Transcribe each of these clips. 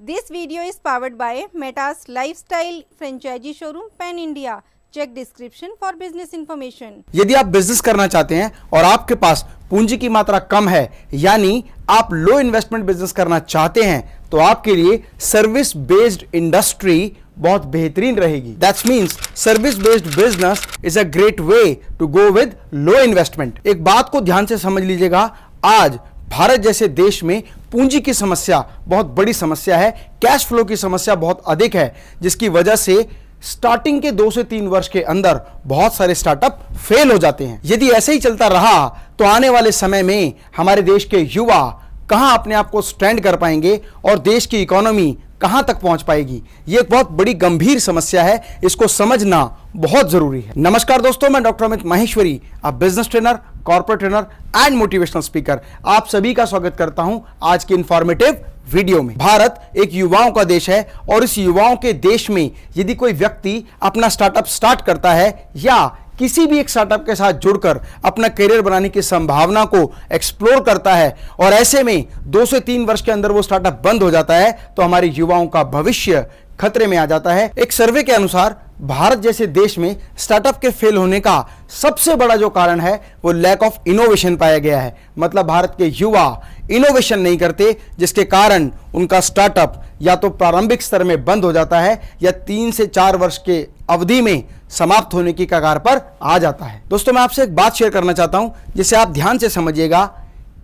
This video is powered by Meta's Lifestyle Franchisee Showroom Pan India. Check description for business information. यदि आप business करना चाहते हैं और आपके पास पूंजी की मात्रा कम है, यानी आप लो इन्वेस्टमेंट बिजनेस करना चाहते हैं, तो आपके लिए सर्विस बेस्ड इंडस्ट्री बहुत बेहतरीन रहेगी. That's means service based business is a great way to go with low investment. एक बात को ध्यान से समझ लीजिएगा, आज भारत जैसे देश में पूंजी की समस्या बहुत बड़ी समस्या है, कैश फ्लो की समस्या बहुत अधिक है, जिसकी वजह से स्टार्टिंग के 2 से 3 वर्ष के अंदर बहुत सारे स्टार्टअप फेल हो जाते हैं. यदि ऐसे ही चलता रहा तो आने वाले समय में हमारे देश के युवा कहां अपने आप को स्टैंड कर पाएंगे और देश की इकोनॉमी कहां तक पहुंच पाएगी. यह एक बहुत बड़ी गंभीर समस्या है, इसको समझना बहुत जरूरी है. नमस्कार दोस्तों, मैं डॉक्टर अमित माहेश्वरी, आप business trainer, corporate trainer and motivational speaker, आप सभी का स्वागत करता हूं आज के इंफॉर्मेटिव वीडियो में. भारत एक युवाओं का देश है और इस युवाओं के देश में यदि कोई व्यक्ति अपना स्टार्टअप स्टार्ट करता है या किसी भी एक स्टार्टअप के साथ जुड़कर अपना करियर बनाने की संभावना को एक्सप्लोर करता है और ऐसे में 2 से 3 वर्ष के अंदर वो स्टार्टअप बंद हो जाता है, तो हमारे युवाओं का भविष्य खतरे में आ जाता है. एक सर्वे के अनुसार भारत जैसे देश में स्टार्टअप के फेल होने का सबसे बड़ा जो कारण है वो लैक ऑफ इनोवेशन पाया गया है. मतलब भारत के युवा इनोवेशन नहीं करते, जिसके कारण उनका स्टार्टअप या तो प्रारंभिक स्तर में बंद हो जाता है या 3 से 4 वर्ष के अवधि में समाप्त होने की कगार पर आ जाता है. दोस्तों, मैं आपसे एक बात शेयर करना चाहता हूं जिसे आप ध्यान से समझिएगा.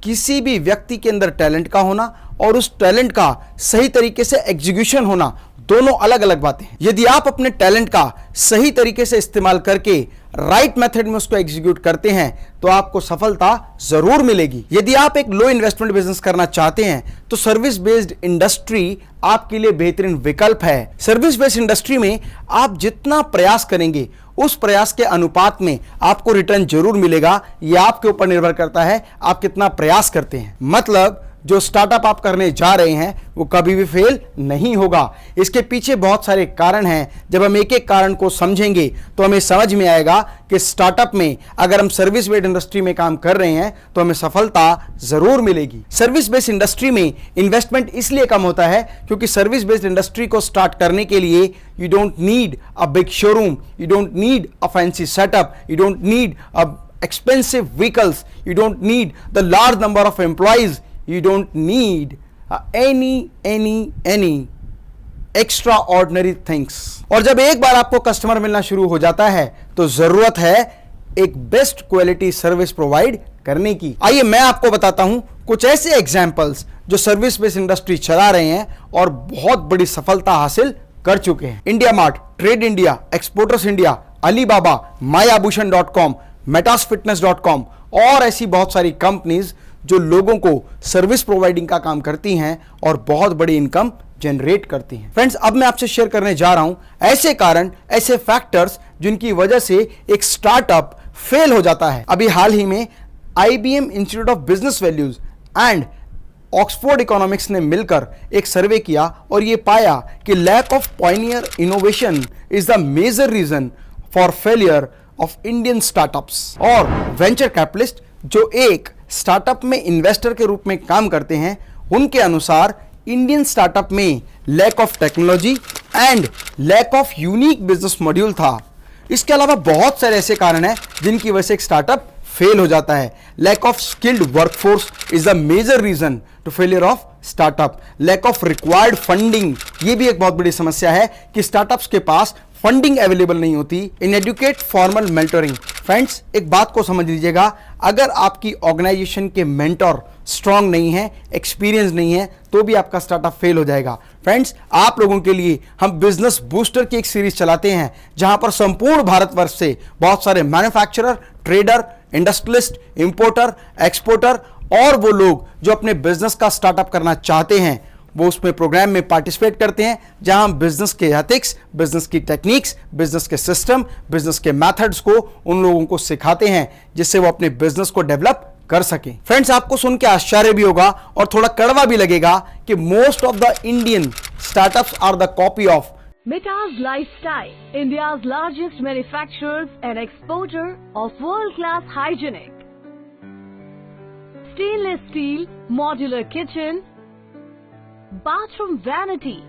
किसी भी व्यक्ति के अंदर टैलेंट का होना और उस टैलेंट का सही तरीके से एग्जीक्यूशन होना दोनों अलग अलग बातें हैं. यदि आप अपने टैलेंट का सही तरीके से इस्तेमाल करके राइट मेथड में उसको एग्जीक्यूट करते हैं तो आपको सफलता जरूर मिलेगी. यदि आप एक लो इन्वेस्टमेंट बिजनेस करना चाहते हैं तो सर्विस बेस्ड इंडस्ट्री आपके लिए बेहतरीन विकल्प है. सर्विस बेस्ड इंडस्ट्री में आप जितना प्रयास करेंगे उस प्रयास के अनुपात में आपको रिटर्न जरूर मिलेगा. यह आपके ऊपर निर्भर करता है आप कितना प्रयास करते हैं. मतलब जो स्टार्टअप आप करने जा रहे हैं वो कभी भी फेल नहीं होगा. इसके पीछे बहुत सारे कारण हैं. जब हम एक एक कारण को समझेंगे तो हमें समझ में आएगा कि स्टार्टअप में अगर हम सर्विस बेस्ड इंडस्ट्री में काम कर रहे हैं तो हमें सफलता जरूर मिलेगी. सर्विस बेस्ड इंडस्ट्री में इन्वेस्टमेंट इसलिए कम होता है क्योंकि सर्विस बेस्ड इंडस्ट्री को स्टार्ट करने के लिए you don't need a big showroom, you don't need a fancy setup, you don't need a expensive vehicles, you don't need the large number of employees, you don't need any extraordinary things. और जब एक बार आपको customer मिलना शुरू हो जाता है तो जरूरत है एक बेस्ट क्वालिटी सर्विस प्रोवाइड करने की. आइए मैं आपको बताता हूं कुछ ऐसे एग्जांपल्स जो सर्विस बेस्ड इंडस्ट्री चला रहे हैं और बहुत बड़ी सफलता हासिल कर चुके हैं. India Mart, trade India, exporters India, Alibaba, मायाभूषण.com, metasfitness.com और ऐसी बहुत सारी कंपनीज जो लोगों को सर्विस प्रोवाइडिंग का काम करती हैं और बहुत बड़ी इनकम जनरेट करती हैं. फ्रेंड्स, अब मैं आपसे शेयर करने जा रहा हूं ऐसे कारण, ऐसे फैक्टर्स जिनकी वजह से एक स्टार्टअप फेल हो जाता है. अभी हाल ही में IBM institute of business values and Oxford economics ने मिलकर एक सर्वे किया और यह पाया कि lack of pioneer innovation is the major reason for failure of Indian startups. और वेंचर कैपिटलिस्ट जो एक स्टार्टअप में इन्वेस्टर के रूप में काम करते हैं, उनके अनुसार इंडियन स्टार्टअप में lack of technology and lack of unique business module था. इसके अलावा बहुत सारे ऐसे कारण हैं जिनकी वजह से एक स्टार्टअप फेल हो जाता है. Lack of skilled workforce is the major reason to failure of startup. Lack of required funding, ये भी एक बहुत बड़ी समस्या है कि स्टार्टअप्स के पास फंडिंग अवेलेबल नहीं होती. इन एडुकेट फॉर्मल मेंटरिंग. फ्रेंड्स, एक बात को समझ लीजिएगा, अगर आपकी ऑर्गेनाइजेशन के मेंटर स्ट्रांग नहीं है, एक्सपीरियंस नहीं है, तो भी आपका स्टार्टअप फेल हो जाएगा. फ्रेंड्स, आप लोगों के लिए हम बिजनेस बूस्टर की एक सीरीज चलाते हैं जहां पर संपूर्ण भारतवर्ष से बहुत सारे manufacturer, trader, industrialist, importer, exporter और वो लोग जो अपने बिजनेस का स्टार्टअप करना चाहते हैं वो उसमें प्रोग्राम में पार्टिसिपेट करते हैं, जहां हम बिजनेस के एथिक्स, बिजनेस की टेक्निक्स, बिजनेस के सिस्टम, बिजनेस के मेथड्स को उन लोगों को सिखाते हैं जिससे वो अपने बिजनेस को डेवलप कर सकें. फ्रेंड्स, आपको सुन के आश्चर्य भी होगा और थोड़ा कड़वा भी लगेगा कि most of the Indian startups are the copy of Meta's Lifestyle, India's largest manufacturers and exporter of world-class hygienic stainless steel modular kitchen, bathroom vanity,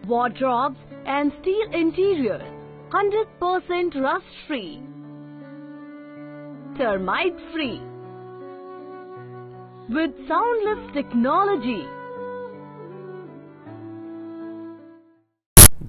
wardrobes and steel interiors, 100% rust-free, termite-free, with soundless technology.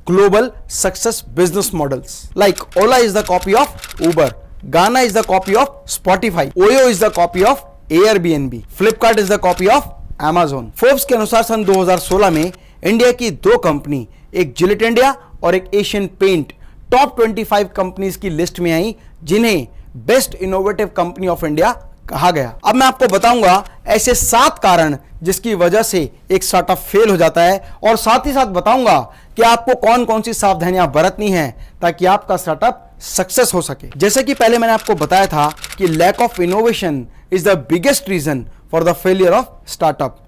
Global success business models like Ola is the copy of Uber, Gaana is the copy of Spotify, Oyo is the copy of Airbnb, Flipkart is the copy of Amazon. Forbes के अनुसार सन 2016 में India की दो company, एक Gillette India और एक Asian paint, top 25 companies की list में आई जिन्हें best innovative company of India कहा गया। अब मैं आपको बताऊंगा ऐसे 7 कारण जिसकी वजह से एक स्टार्टअप फेल हो जाता है और साथ ही साथ बताऊंगा कि आपको कौन कौन सी सावधानियां बरतनी हैं ताकि आपका स्टार्टअप सक्सेस हो सके। जैसे कि पहले मैंने आपको बताया था कि lack of innovation is the biggest reason for the failure of startup.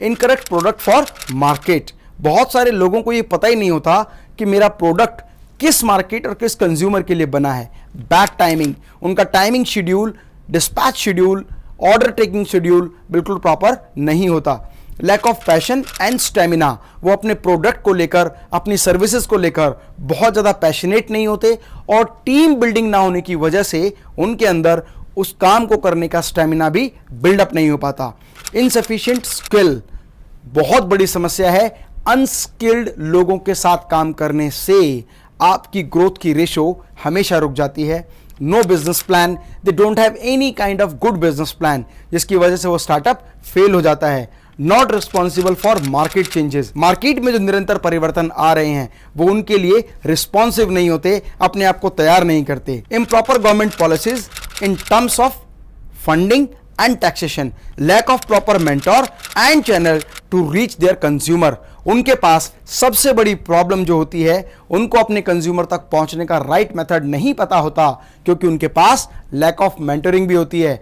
Incorrect product for market, बहुत सारे लोगों को यह पता ही नहीं होता कि मेरा प्रोडक्ट किस मार्केट और किस कंज्यूमर के लिए बना है। बैड टाइमिंग, उनका timing schedule, dispatch schedule, order taking schedule बिल्कुल प्रॉपर नहीं होता। Lack of passion and stamina, वो अपने प्रोडक्ट को लेकर, अपनी सर्विसेज को लेकर बहुत ज़्यादा पैशनेट नहीं होते और टीम बिल्डिंग ना होने की वजह से उनके अंदर उस काम को करने का स्टेमिना भी बिल्डअप नहीं हो पाता। इनसफिशिएंट स्किल, बहुत बड़ी समस्या है। अनस्किल्ड लोगों के साथ काम करने से आपकी ग्रोथ की रेशो हमेशा रुक जाती है। No business plan, they don't have any kind of good business plan, जिसकी वजह से वो स्टार्टअप फेल हो जाता है। Not responsible for market changes, market में जो निरंतर परिवर्तन आ रहे हैं वो उनके लिए रिस्पॉन्सिव नहीं होते, अपने आप को तैयार नहीं करते। Improper government policies in terms of funding and taxation, lack of proper mentor and channel to reach their consumer, उनके पास सबसे बड़ी प्रॉब्लम जो होती है उनको अपने कंज्यूमर तक पहुंचने का राइट मेथड नहीं पता होता, क्योंकि उनके पास लैक ऑफ मेंटरिंग भी होती है।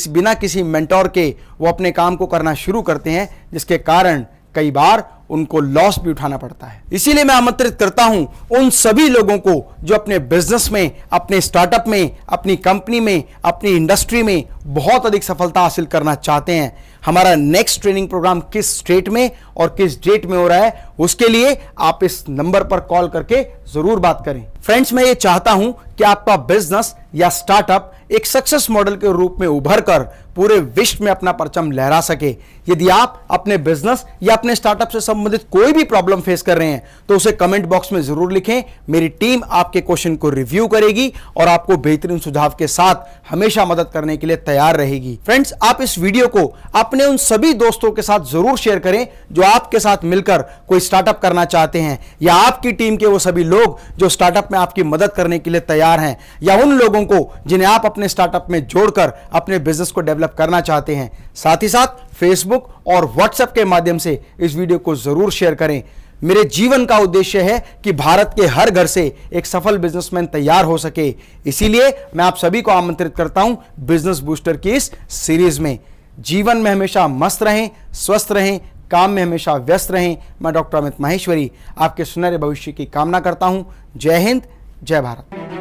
बिना किसी मेंटोर के वो अपने काम को करना शुरू करते हैं, जिसके कारण कई बार उनको लॉस भी उठाना पड़ता है। इसीलिए मैं आमंत्रित करता हूं उन सभी लोगों को जो अपने बिजनेस में, अपने स्टार्टअप में, अपनी कंपनी में, अपनी इंडस्ट्री में बहुत अधिक सफलता हासिल करना चाहते हैं। हमारा नेक्स्ट ट्रेनिंग प्रोग्राम किस स्टेट में और किस डेट में हो रहा है, उसके लिए आप इस नंबर पर कॉल करके जरूर बात करें। फ्रेंड्स, मैं ये चाहता हूं कि आपका बिजनेस या स्टार्टअप एक सक्सेस मॉडल के रूप में उभर कर पूरे विश्व में अपना परचम लहरा सके। यदि आप अपने बिजनेस या अपने स्टार्टअप से संबंधित कोई भी प्रॉब्लम फेस कर रहे हैं तो उसे कमेंट बॉक्स में जरूर लिखें। मेरी टीम आपके क्वेश्चन को रिव्यू करेगी और आपको बेहतरीन सुझाव के साथ हमेशा मदद करने के लिए तैयार रहेगी। फ्रेंड्स, आप इस वीडियो को अपने उन सभी दोस्तों के साथ जरूर शेयर करें जो आपके साथ मिलकर कोई स्टार्टअप करना चाहते हैं, या आपकी टीम के वो सभी लोग जो स्टार्टअप में आपकी मदद करने के लिए तैयार हैं, या उन लोगों को जिन्हें आप अपने स्टार्टअप में जोड़कर अपने बिजनेस को डेवलप करना चाहते हैं। साथ ही साथ फेसबुक और व्हाट्सएप के माध्यम से इस वीडियो को जरूर शेयर करें। मेरे जीवन का उद्देश्य है कि भारत के हर घर से एक सफल बिजनेसमैन तैयार हो सके। इसीलिए मैं आप सभी को आमंत्रित करता हूं बिजनेस बूस्टर की इस सीरीज में। जीवन में हमेशा मस्त रहें, स्वस्थ रहें, काम में हमेशा व्यस्त रहें। मैं डॉक्टर अमित माहेश्वरी आपके सुनहरे भविष्य की कामना करता हूं। जय हिंद, जय भारत।